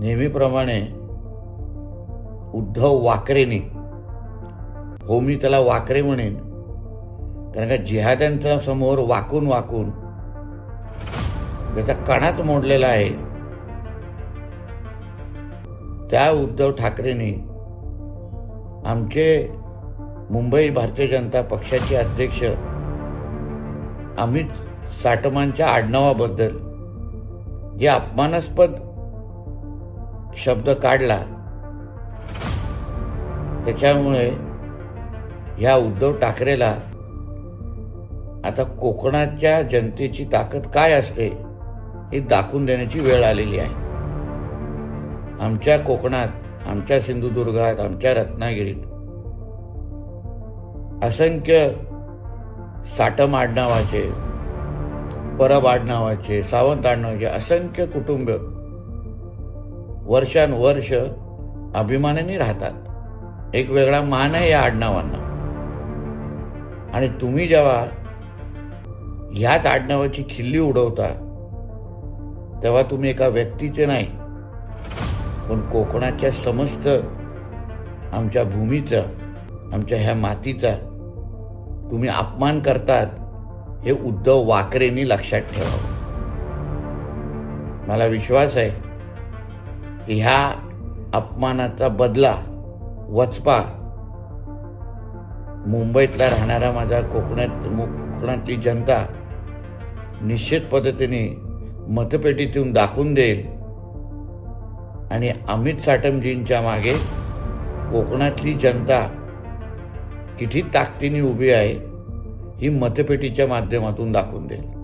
नेहमीप्रमाणे उद्धव वाकरेंनी, हो मी त्याला वाकरे म्हणेन, कारण का जिहाद्यांच्या समोर वाकून वाकून त्याचा कणाच मोडलेला आहे, त्या उद्धव ठाकरेंनी आमचे मुंबई भारतीय जनता पक्षाचे अध्यक्ष अमित साटमांच्या आडनावाबद्दल जे अपमानास्पद शब्द काढला, त्याच्यामुळे ह्या उद्धव ठाकरेला आता कोकणाच्या जनतेची ताकद काय असते हे दाखवून देण्याची वेळ आलेली आहे. आमच्या कोकणात, आमच्या सिंधुदुर्गात, आमच्या रत्नागिरीत असंख्य साटम आडनावाचे, परब आडनावाचे, सावंत आडनावाचे असंख्य कुटुंब वर्षानुवर्ष अभिमानाने राहतात. एक वेगळा मान आहे या आडनावांना. आणि तुम्ही जेव्हा ह्याच आडनावाची खिल्ली उडवता, तेव्हा तुम्ही एका व्यक्तीचे नाही, पण कोकणाच्या समस्त आमच्या भूमीचा, आमच्या ह्या मातीचा तुम्ही अपमान करतात, हे उद्धव वाकरेंनी लक्षात ठेवावं. मला विश्वास आहे की ह्या अपमानाचा बदला, वचपा मुंबईतला राहणारा माझा कोकणातली जनता निश्चित पद्धतीने मतपेटीतून दाखवून देईल. आणि अमित साटमजींच्या मागे कोकणातली जनता किती ताकदीने उभी आहे ही मतपेटीच्या माध्यमातून दाखवून देईल.